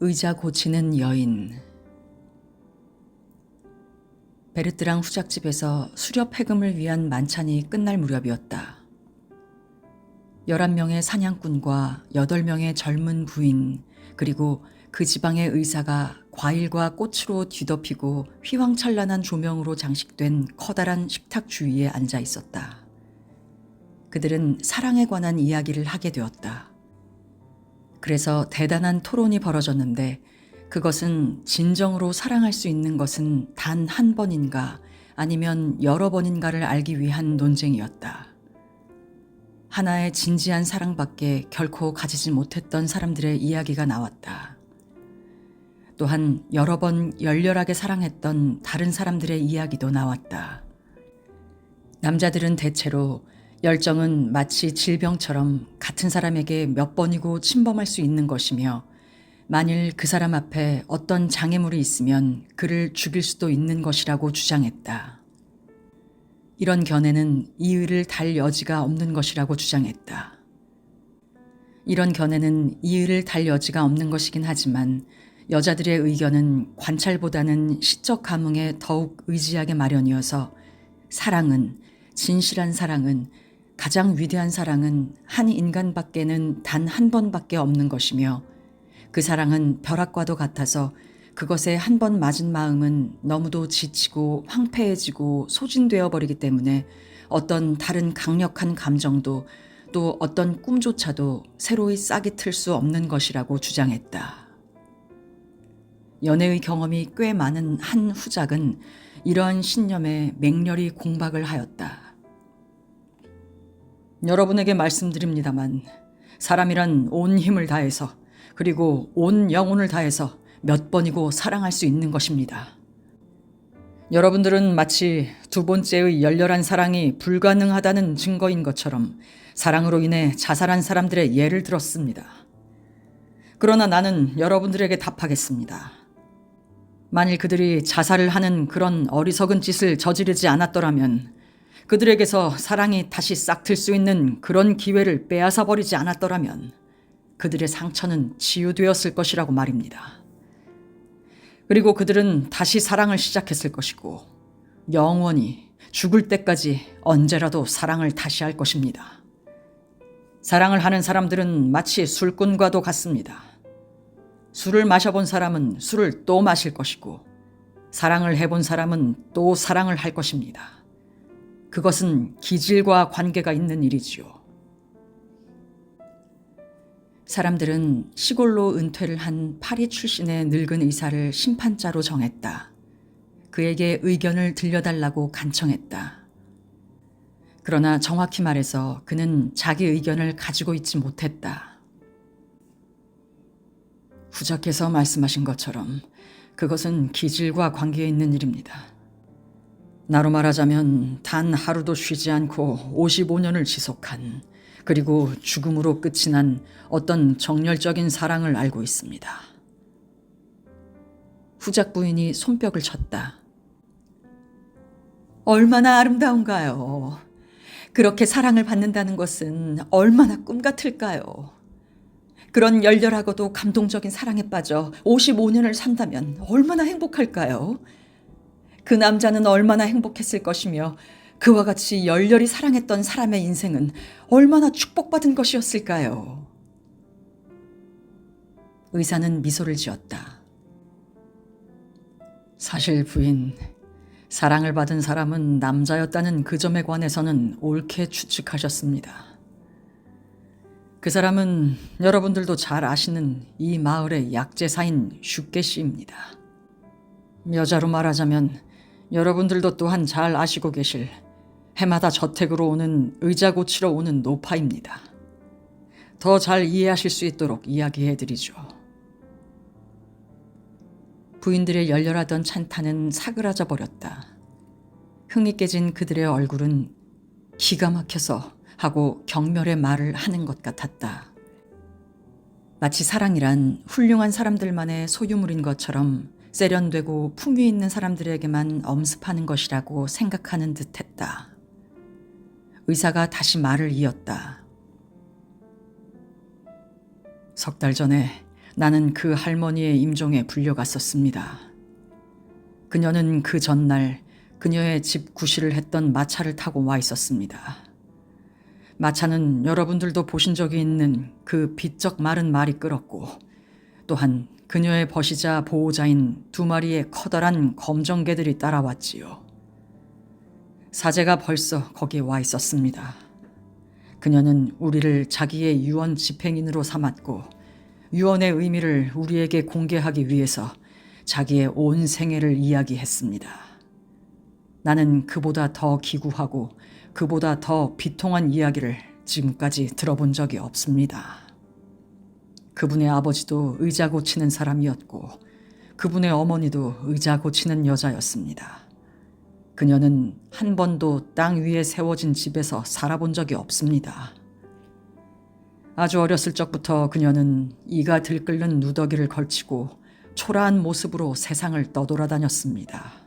의자 고치는 여인. 베르트랑 후작집에서 수렵 해금을 위한 만찬이 끝날 무렵이었다. 11명의 사냥꾼과 8명의 젊은 부인, 그리고 그 지방의 의사가 과일과 꽃으로 뒤덮이고 휘황찬란한 조명으로 장식된 커다란 식탁 주위에 앉아 있었다. 그들은 사랑에 관한 이야기를 하게 되었다. 그래서 대단한 토론이 벌어졌는데 그것은 진정으로 사랑할 수 있는 것은 단 한 번인가 아니면 여러 번인가를 알기 위한 논쟁이었다. 하나의 진지한 사랑밖에 결코 가지지 못했던 사람들의 이야기가 나왔다. 또한 여러 번 열렬하게 사랑했던 다른 사람들의 이야기도 나왔다. 남자들은 대체로 열정은 마치 질병처럼 같은 사람에게 몇 번이고 침범할 수 있는 것이며 만일 그 사람 앞에 어떤 장애물이 있으면 그를 죽일 수도 있는 것이라고 주장했다. 이런 견해는 이의를 달 여지가 없는 것이라고 주장했다. 이런 견해는 이의를 달 여지가 없는 것이긴 하지만 여자들의 의견은 관찰보다는 시적 감흥에 더욱 의지하게 마련이어서 사랑은, 진실한 사랑은, 가장 위대한 사랑은 한 인간밖에는 단 한 번밖에 없는 것이며 그 사랑은 벼락과도 같아서 그것에 한 번 맞은 마음은 너무도 지치고 황폐해지고 소진되어 버리기 때문에 어떤 다른 강력한 감정도 또 어떤 꿈조차도 새로이 싹이 틀 수 없는 것이라고 주장했다. 연애의 경험이 꽤 많은 한 후작은 이러한 신념에 맹렬히 공박을 하였다. 여러분에게 말씀드립니다만 사람이란 온 힘을 다해서 그리고 온 영혼을 다해서 몇 번이고 사랑할 수 있는 것입니다. 여러분들은 마치 두 번째의 열렬한 사랑이 불가능하다는 증거인 것처럼 사랑으로 인해 자살한 사람들의 예를 들었습니다. 그러나 나는 여러분들에게 답하겠습니다. 만일 그들이 자살을 하는 그런 어리석은 짓을 저지르지 않았더라면, 그들에게서 사랑이 다시 싹틀 수 있는 그런 기회를 빼앗아 버리지 않았더라면 그들의 상처는 치유되었을 것이라고 말입니다. 그리고 그들은 다시 사랑을 시작했을 것이고 영원히 죽을 때까지 언제라도 사랑을 다시 할 것입니다. 사랑을 하는 사람들은 마치 술꾼과도 같습니다. 술을 마셔본 사람은 술을 또 마실 것이고 사랑을 해본 사람은 또 사랑을 할 것입니다. 그것은 기질과 관계가 있는 일이지요. 사람들은 시골로 은퇴를 한 파리 출신의 늙은 의사를 심판자로 정했다. 그에게 의견을 들려달라고 간청했다. 그러나 정확히 말해서 그는 자기 의견을 가지고 있지 못했다. 후작께서 말씀하신 것처럼 그것은 기질과 관계에 있는 일입니다. 나로 말하자면 단 하루도 쉬지 않고 55년을 지속한, 그리고 죽음으로 끝이 난 어떤 정열적인 사랑을 알고 있습니다. 후작 부인이 손뼉을 쳤다. 얼마나 아름다운가요? 그렇게 사랑을 받는다는 것은 얼마나 꿈 같을까요? 그런 열렬하고도 감동적인 사랑에 빠져 55년을 산다면 얼마나 행복할까요? 그 남자는 얼마나 행복했을 것이며 그와 같이 열렬히 사랑했던 사람의 인생은 얼마나 축복받은 것이었을까요? 의사는 미소를 지었다. 사실 부인, 사랑을 받은 사람은 남자였다는 그 점에 관해서는 옳게 추측하셨습니다. 그 사람은 여러분들도 잘 아시는 이 마을의 약제사인 슈케 씨입니다. 여자로 말하자면 여러분들도 또한 잘 아시고 계실 해마다 저택으로 오는 의자 고치러 오는 노파입니다. 더 잘 이해하실 수 있도록 이야기해드리죠. 부인들의 열렬하던 찬탄은 사그라져 버렸다. 흥이 깨진 그들의 얼굴은 기가 막혀서 하고 경멸의 말을 하는 것 같았다. 마치 사랑이란 훌륭한 사람들만의 소유물인 것처럼 세련되고 품위 있는 사람들에게만 엄습하는 것이라고 생각하는 듯했다. 의사가 다시 말을 이었다. 3달 전에 나는 그 할머니의 임종에 불려갔었습니다. 그녀는 그 전날 그녀의 집 구실을 했던 마차를 타고 와 있었습니다. 마차는 여러분들도 보신 적이 있는 그 비쩍 마른 말이 끌었고, 또한 그녀의 벗이자 보호자인 2마리의 커다란 검정개들이 따라왔지요. 사제가 벌써 거기에 와 있었습니다. 그녀는 우리를 자기의 유언 집행인으로 삼았고, 유언의 의미를 우리에게 공개하기 위해서 자기의 온 생애를 이야기했습니다. 나는 그보다 더 기구하고 그보다 더 비통한 이야기를 지금까지 들어본 적이 없습니다. 그분의 아버지도 의자 고치는 사람이었고 그분의 어머니도 의자 고치는 여자였습니다. 그녀는 한 번도 땅 위에 세워진 집에서 살아본 적이 없습니다. 아주 어렸을 적부터 그녀는 이가 들끓는 누더기를 걸치고 초라한 모습으로 세상을 떠돌아다녔습니다.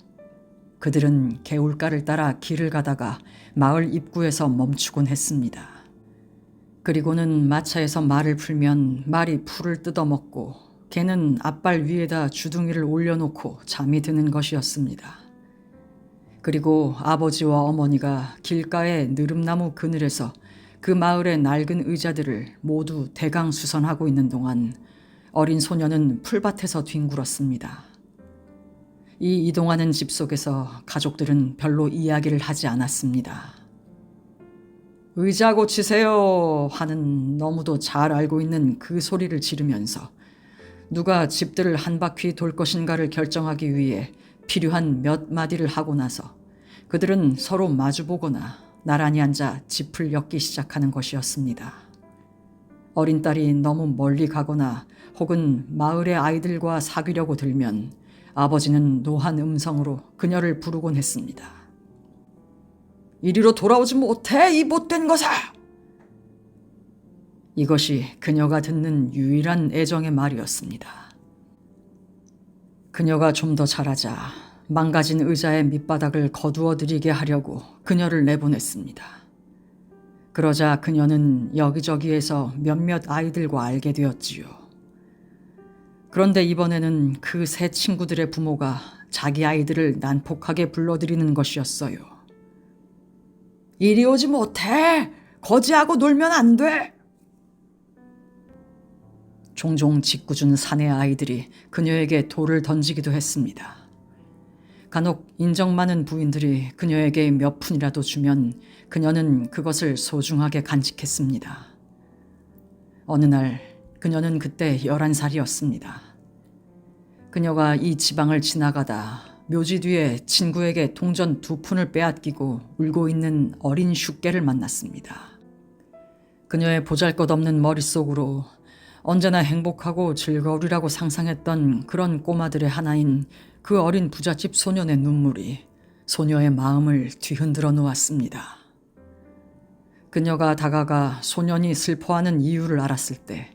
그들은 개울가를 따라 길을 가다가 마을 입구에서 멈추곤 했습니다. 그리고는 마차에서 말을 풀면 말이 풀을 뜯어먹고 개는 앞발 위에다 주둥이를 올려놓고 잠이 드는 것이었습니다. 그리고 아버지와 어머니가 길가의 느릅나무 그늘에서 그 마을의 낡은 의자들을 모두 대강수선하고 있는 동안 어린 소녀는 풀밭에서 뒹굴었습니다. 이 이동하는 집 속에서 가족들은 별로 이야기를 하지 않았습니다. 의자 고치세요 하는 너무도 잘 알고 있는 그 소리를 지르면서 누가 집들을 한 바퀴 돌 것인가를 결정하기 위해 필요한 몇 마디를 하고 나서 그들은 서로 마주보거나 나란히 앉아 짚을 엮기 시작하는 것이었습니다. 어린 딸이 너무 멀리 가거나 혹은 마을의 아이들과 사귀려고 들면 아버지는 노한 음성으로 그녀를 부르곤 했습니다. 이리로 돌아오지 못해, 이 못된 것아! 이것이 그녀가 듣는 유일한 애정의 말이었습니다. 그녀가 좀 더 자라자 망가진 의자의 밑바닥을 거두어들이게 하려고 그녀를 내보냈습니다. 그러자 그녀는 여기저기에서 몇몇 아이들과 알게 되었지요. 그런데 이번에는 그 새 친구들의 부모가 자기 아이들을 난폭하게 불러들이는 것이었어요. 이리 오지 못해! 거지하고 놀면 안 돼! 종종 짓궂은 사내 아이들이 그녀에게 돌을 던지기도 했습니다. 간혹 인정 많은 부인들이 그녀에게 몇 푼이라도 주면 그녀는 그것을 소중하게 간직했습니다. 어느 날 그녀는 그때 11살이었습니다. 그녀가 이 지방을 지나가다 묘지 뒤에 친구에게 동전 2푼을 빼앗기고 울고 있는 어린 슈깨를 만났습니다. 그녀의 보잘것없는 머릿속으로 언제나 행복하고 즐거우리라고 상상했던 그런 꼬마들의 하나인 그 어린 부잣집 소년의 눈물이 소녀의 마음을 뒤흔들어 놓았습니다. 그녀가 다가가 소년이 슬퍼하는 이유를 알았을 때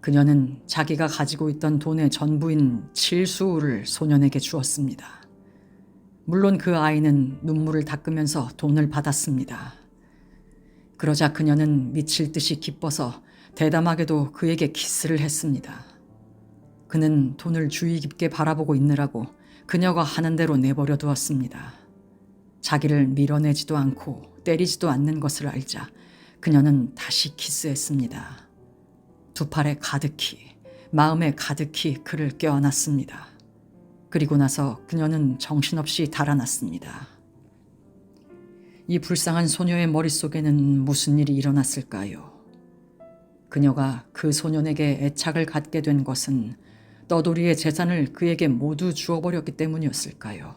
그녀는 자기가 가지고 있던 돈의 전부인 7수를 소년에게 주었습니다. 물론 그 아이는 눈물을 닦으면서 돈을 받았습니다. 그러자 그녀는 미칠 듯이 기뻐서 대담하게도 그에게 키스를 했습니다. 그는 돈을 주의 깊게 바라보고 있느라고 그녀가 하는 대로 내버려 두었습니다. 자기를 밀어내지도 않고 때리지도 않는 것을 알자 그녀는 다시 키스했습니다. 2팔에 가득히, 마음에 가득히 그를 껴안았습니다. 그리고 나서 그녀는 정신없이 달아났습니다. 이 불쌍한 소녀의 머릿속에는 무슨 일이 일어났을까요? 그녀가 그 소년에게 애착을 갖게 된 것은 떠돌이의 재산을 그에게 모두 주어버렸기 때문이었을까요?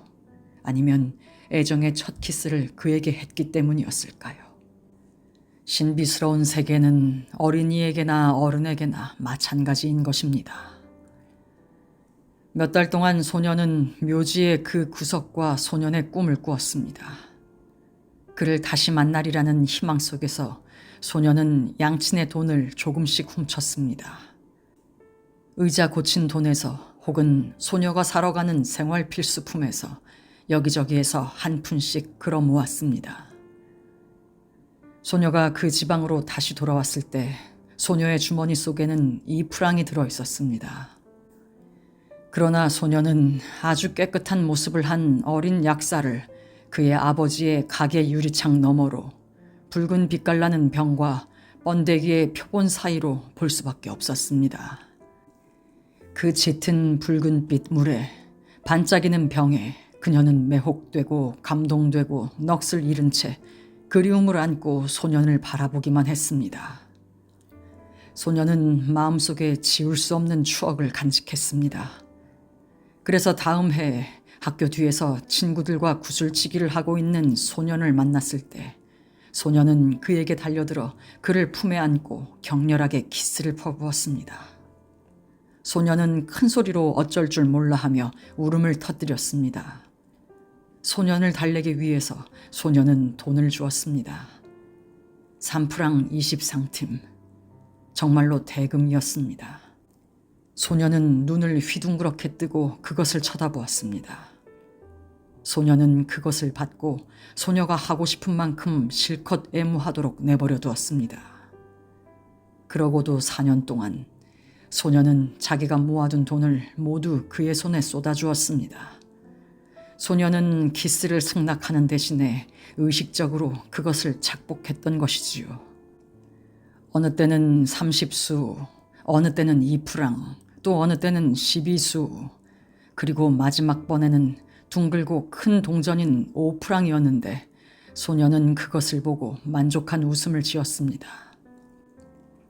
아니면 애정의 첫 키스를 그에게 했기 때문이었을까요? 신비스러운 세계는 어린이에게나 어른에게나 마찬가지인 것입니다. 몇 달 동안 소녀는 묘지의 그 구석과 소년의 꿈을 꾸었습니다. 그를 다시 만나리라는 희망 속에서 소녀는 양친의 돈을 조금씩 훔쳤습니다. 의자 고친 돈에서 혹은 소녀가 사러 가는 생활 필수품에서 여기저기에서 한 푼씩 걸어 모았습니다. 소녀가 그 지방으로 다시 돌아왔을 때 소녀의 주머니 속에는 2프랑이 들어 있었습니다. 그러나 소녀는 아주 깨끗한 모습을 한 어린 약사를 그의 아버지의 가게 유리창 너머로 붉은 빛깔 나는 병과 번데기의 표본 사이로 볼 수밖에 없었습니다. 그 짙은 붉은빛 물에 반짝이는 병에 그녀는 매혹되고 감동되고 넋을 잃은 채 그리움을 안고 소년을 바라보기만 했습니다. 소년은 마음속에 지울 수 없는 추억을 간직했습니다. 그래서 다음 해에 학교 뒤에서 친구들과 구슬치기를 하고 있는 소년을 만났을 때 소년은 그에게 달려들어 그를 품에 안고 격렬하게 키스를 퍼부었습니다. 소년은 큰 소리로 어쩔 줄 몰라 하며 울음을 터뜨렸습니다. 소년을 달래기 위해서 소년은 돈을 주었습니다. 3프랑 20상팀. 정말로 대금이었습니다. 소년은 눈을 휘둥그렇게 뜨고 그것을 쳐다보았습니다. 소년은 그것을 받고 소녀가 하고 싶은 만큼 실컷 애무하도록 내버려 두었습니다. 그러고도 4년 동안 소년은 자기가 모아둔 돈을 모두 그의 손에 쏟아주었습니다. 소년은 키스를 승낙하는 대신에 의식적으로 그것을 착복했던 것이지요. 어느 때는 30수, 어느 때는 2프랑, 또 어느 때는 12수, 그리고 마지막 번에는 둥글고 큰 동전인 5프랑이었는데 소녀는 그것을 보고 만족한 웃음을 지었습니다.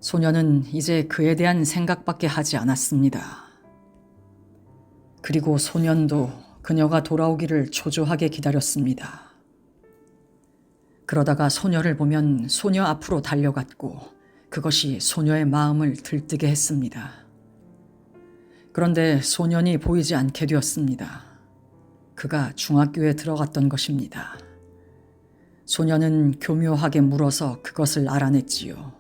소녀는 이제 그에 대한 생각밖에 하지 않았습니다. 그리고 소년도 그녀가 돌아오기를 초조하게 기다렸습니다. 그러다가 소녀를 보면 소녀 앞으로 달려갔고 그것이 소녀의 마음을 들뜨게 했습니다. 그런데 소년이 보이지 않게 되었습니다. 그가 중학교에 들어갔던 것입니다. 소녀는 교묘하게 물어서 그것을 알아냈지요.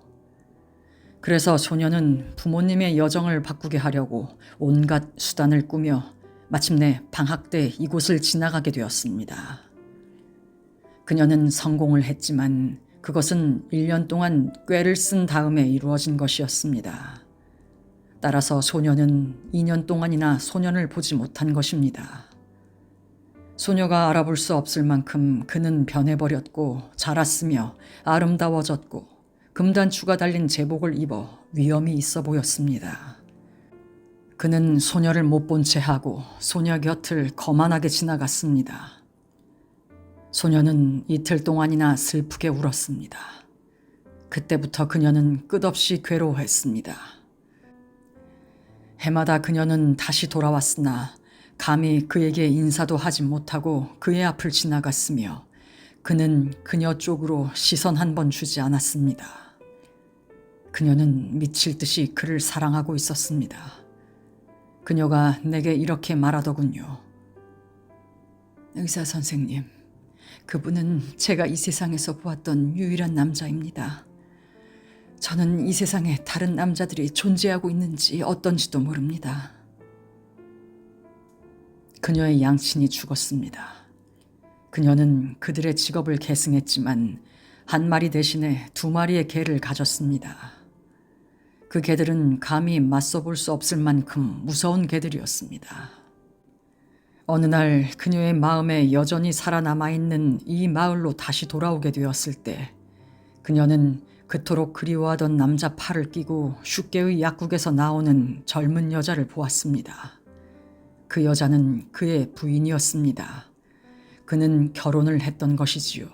그래서 소녀는 부모님의 여정을 바꾸게 하려고 온갖 수단을 꾸며 마침내 방학 때 이곳을 지나가게 되었습니다. 그녀는 성공을 했지만 그것은 1년 동안 꾀를 쓴 다음에 이루어진 것이었습니다. 따라서 소녀는 2년 동안이나 소년을 보지 못한 것입니다. 소녀가 알아볼 수 없을 만큼 그는 변해버렸고 자랐으며 아름다워졌고 금단추가 달린 제복을 입어 위엄이 있어 보였습니다. 그는 소녀를 못 본 채 하고 소녀 곁을 거만하게 지나갔습니다. 소녀는 이틀 동안이나 슬프게 울었습니다. 그때부터 그녀는 끝없이 괴로워했습니다. 해마다 그녀는 다시 돌아왔으나 감히 그에게 인사도 하지 못하고 그의 앞을 지나갔으며 그는 그녀 쪽으로 시선 한 번 주지 않았습니다. 그녀는 미칠 듯이 그를 사랑하고 있었습니다. 그녀가 내게 이렇게 말하더군요. 의사 선생님, 그분은 제가 이 세상에서 보았던 유일한 남자입니다. 저는 이 세상에 다른 남자들이 존재하고 있는지 어떤지도 모릅니다. 그녀의 양친이 죽었습니다. 그녀는 그들의 직업을 계승했지만 한 마리 대신에 2마리의 개를 가졌습니다. 그 개들은 감히 맞서 볼 수 없을 만큼 무서운 개들이었습니다. 어느 날 그녀의 마음에 여전히 살아남아 있는 이 마을로 다시 돌아오게 되었을 때 그녀는 그토록 그리워하던 남자 팔을 끼고 슈케의 약국에서 나오는 젊은 여자를 보았습니다. 그 여자는 그의 부인이었습니다. 그는 결혼을 했던 것이지요.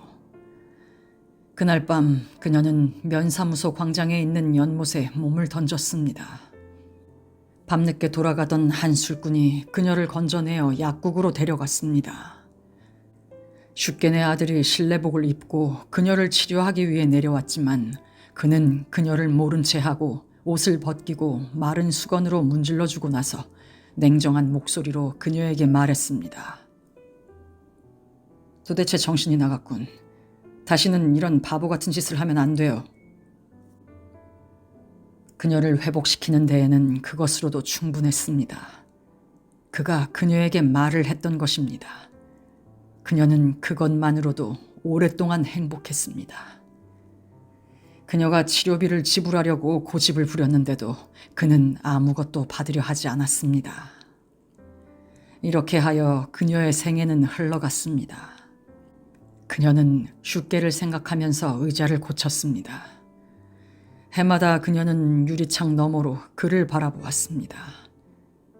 그날 밤 그녀는 면사무소 광장에 있는 연못에 몸을 던졌습니다. 밤늦게 돌아가던 한 술꾼이 그녀를 건져내어 약국으로 데려갔습니다. 슈케네 아들이 실내복을 입고 그녀를 치료하기 위해 내려왔지만 그는 그녀를 모른 채 하고 옷을 벗기고 마른 수건으로 문질러주고 나서 냉정한 목소리로 그녀에게 말했습니다. 도대체 정신이 나갔군. 다시는 이런 바보 같은 짓을 하면 안 돼요. 그녀를 회복시키는 데에는 그것으로도 충분했습니다. 그가 그녀에게 말을 했던 것입니다. 그녀는 그것만으로도 오랫동안 행복했습니다. 그녀가 치료비를 지불하려고 고집을 부렸는데도 그는 아무것도 받으려 하지 않았습니다. 이렇게 하여 그녀의 생애는 흘러갔습니다. 그녀는 슈께를 생각하면서 의자를 고쳤습니다. 해마다 그녀는 유리창 너머로 그를 바라보았습니다.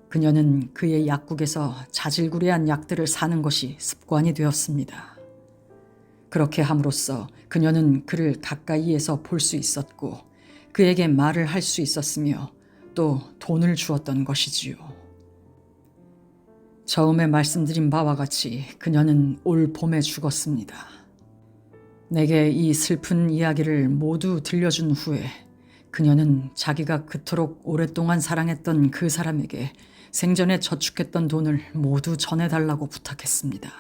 그녀는 그의 약국에서 자질구레한 약들을 사는 것이 습관이 되었습니다. 그렇게 함으로써 그녀는 그를 가까이에서 볼 수 있었고 그에게 말을 할 수 있었으며 또 돈을 주었던 것이지요. 처음에 말씀드린 바와 같이 그녀는 올 봄에 죽었습니다. 내게 이 슬픈 이야기를 모두 들려준 후에 그녀는 자기가 그토록 오랫동안 사랑했던 그 사람에게 생전에 저축했던 돈을 모두 전해달라고 부탁했습니다.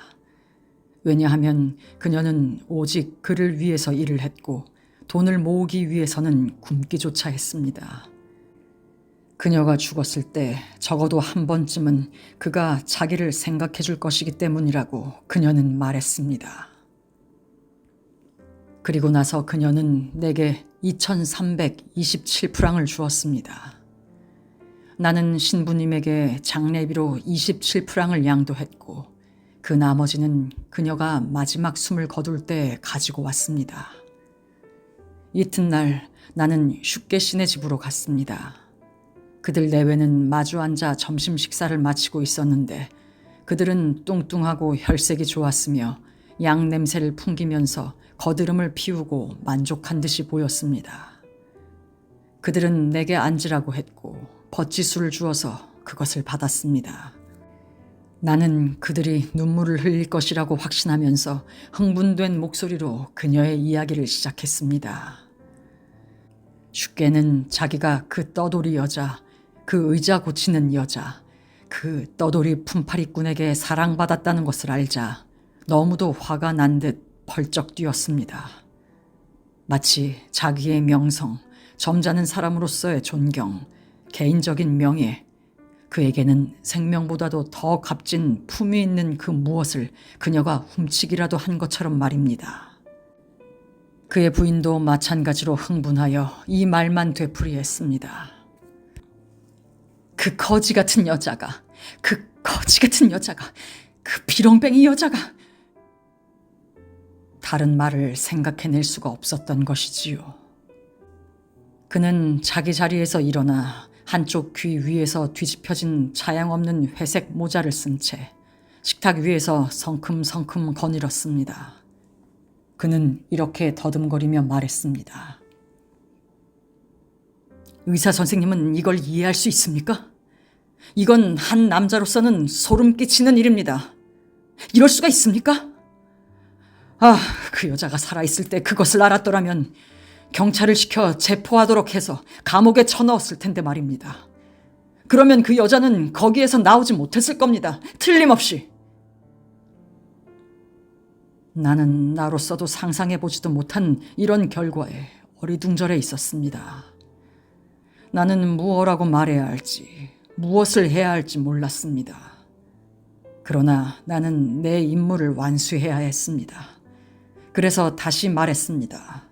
왜냐하면 그녀는 오직 그를 위해서 일을 했고 돈을 모으기 위해서는 굶기조차 했습니다. 그녀가 죽었을 때 적어도 한 번쯤은 그가 자기를 생각해 줄 것이기 때문이라고 그녀는 말했습니다. 그리고 나서 그녀는 내게 2,327프랑을 주었습니다. 나는 신부님에게 장례비로 27프랑을 양도했고 그 나머지는 그녀가 마지막 숨을 거둘 때 가지고 왔습니다. 이튿날 나는 슈께 씨네 집으로 갔습니다. 그들 내외는 마주 앉아 점심 식사를 마치고 있었는데 그들은 뚱뚱하고 혈색이 좋았으며 양 냄새를 풍기면서 거드름을 피우고 만족한 듯이 보였습니다. 그들은 내게 앉으라고 했고 버치술을 주어서 그것을 받았습니다. 나는 그들이 눈물을 흘릴 것이라고 확신하면서 흥분된 목소리로 그녀의 이야기를 시작했습니다. 슈께는 자기가 그 떠돌이 여자, 그 의자 고치는 여자, 그 떠돌이 품팔이꾼에게 사랑받았다는 것을 알자 너무도 화가 난 듯 벌쩍 뛰었습니다. 마치 자기의 명성, 점잖은 사람으로서의 존경, 개인적인 명예, 그에게는 생명보다도 더 값진 품위 있는 그 무엇을 그녀가 훔치기라도 한 것처럼 말입니다. 그의 부인도 마찬가지로 흥분하여 이 말만 되풀이했습니다. 그 거지 같은 여자가, 그 비렁뱅이 여자가 다른 말을 생각해낼 수가 없었던 것이지요. 그는 자기 자리에서 일어나 한쪽 귀 위에서 뒤집혀진 차양 없는 회색 모자를 쓴 채 식탁 위에서 성큼성큼 거닐었습니다. 그는 이렇게 더듬거리며 말했습니다. 의사 선생님은 이걸 이해할 수 있습니까? 이건 한 남자로서는 소름 끼치는 일입니다. 이럴 수가 있습니까? 그 여자가 살아있을 때 그것을 알았더라면 경찰을 시켜 체포하도록 해서 감옥에 쳐넣었을 텐데 말입니다. 그러면 그 여자는 거기에서 나오지 못했을 겁니다. 틀림없이. 나는 나로서도 상상해보지도 못한 이런 결과에 어리둥절해 있었습니다. 나는 무엇라고 말해야 할지, 무엇을 해야 할지 몰랐습니다. 그러나 나는 내 임무를 완수해야 했습니다. 그래서 다시 말했습니다.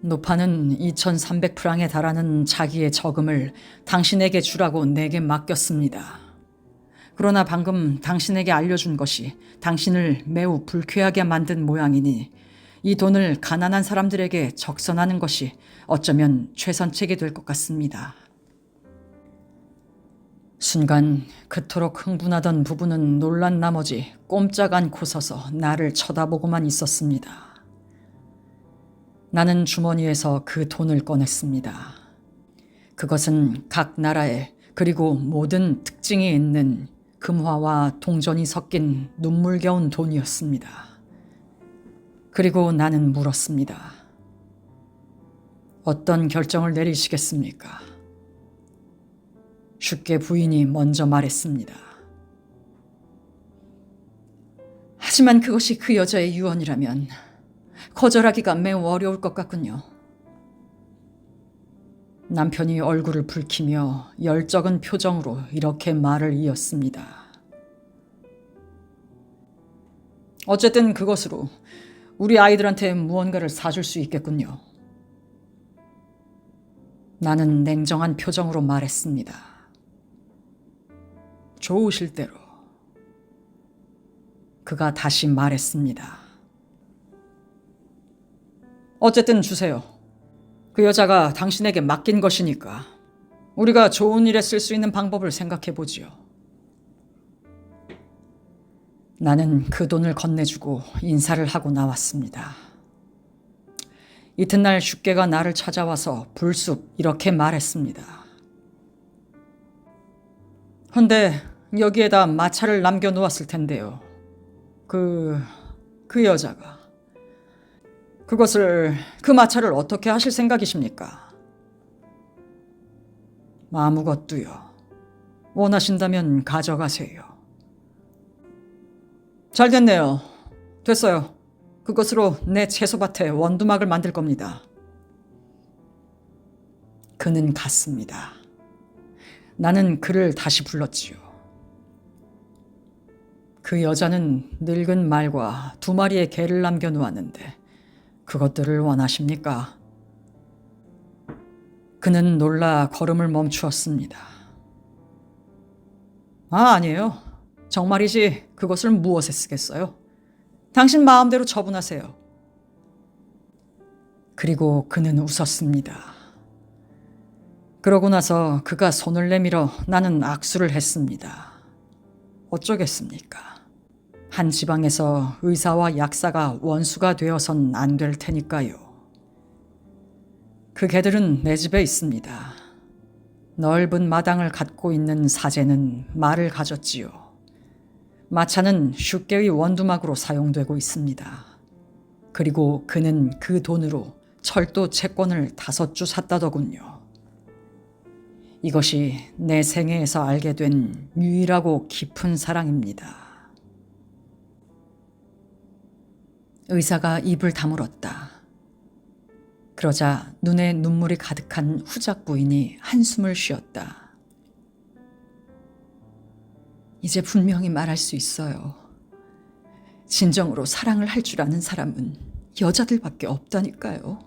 노파는 2,300프랑에 달하는 자기의 저금을 당신에게 주라고 내게 맡겼습니다. 그러나 방금 당신에게 알려준 것이 당신을 매우 불쾌하게 만든 모양이니 이 돈을 가난한 사람들에게 적선하는 것이 어쩌면 최선책이 될 것 같습니다. 순간 그토록 흥분하던 부부는 놀란 나머지 꼼짝 않고 서서 나를 쳐다보고만 있었습니다. 나는 주머니에서 그 돈을 꺼냈습니다. 그것은 각 나라에 그리고 모든 특징이 있는 금화와 동전이 섞인 눈물겨운 돈이었습니다. 그리고 나는 물었습니다. 어떤 결정을 내리시겠습니까? 슈께 부인이 먼저 말했습니다. 하지만 그것이 그 여자의 유언이라면 거절하기가 매우 어려울 것 같군요. 남편이 얼굴을 붉히며 열적은 표정으로 이렇게 말을 이었습니다. 어쨌든 그것으로 우리 아이들한테 무언가를 사줄 수 있겠군요. 나는 냉정한 표정으로 말했습니다. 좋으실 대로. 그가 다시 말했습니다. 어쨌든 주세요. 그 여자가 당신에게 맡긴 것이니까 우리가 좋은 일에 쓸 수 있는 방법을 생각해 보지요. 나는 그 돈을 건네주고 인사를 하고 나왔습니다. 이튿날 슈께가 나를 찾아와서 불쑥 이렇게 말했습니다. 헌데 여기에다 마차를 남겨놓았을 텐데요. 그 여자가 그 마차를 어떻게 하실 생각이십니까? 아무것도요. 원하신다면 가져가세요. 잘 됐네요. 됐어요. 그것으로 내 채소밭에 원두막을 만들 겁니다. 그는 갔습니다. 나는 그를 다시 불렀지요. 그 여자는 늙은 말과 2마리의 개를 남겨놓았는데 그것들을 원하십니까? 그는 놀라 걸음을 멈추었습니다. 아니에요. 정말이지 그것을 무엇에 쓰겠어요? 당신 마음대로 처분하세요. 그리고 그는 웃었습니다. 그러고 나서 그가 손을 내밀어 나는 악수를 했습니다. 어쩌겠습니까? 한 지방에서 의사와 약사가 원수가 되어선 안 될 테니까요. 그 개들은 내 집에 있습니다. 넓은 마당을 갖고 있는 사제는 말을 가졌지요. 마차는 슈께의 원두막으로 사용되고 있습니다. 그리고 그는 그 돈으로 철도 채권을 5주 샀다더군요. 이것이 내 생애에서 알게 된 유일하고 깊은 사랑입니다. 의사가 입을 다물었다. 그러자 눈에 눈물이 가득한 후작 부인이 한숨을 쉬었다. 이제 분명히 말할 수 있어요. 진정으로 사랑을 할 줄 아는 사람은 여자들밖에 없다니까요.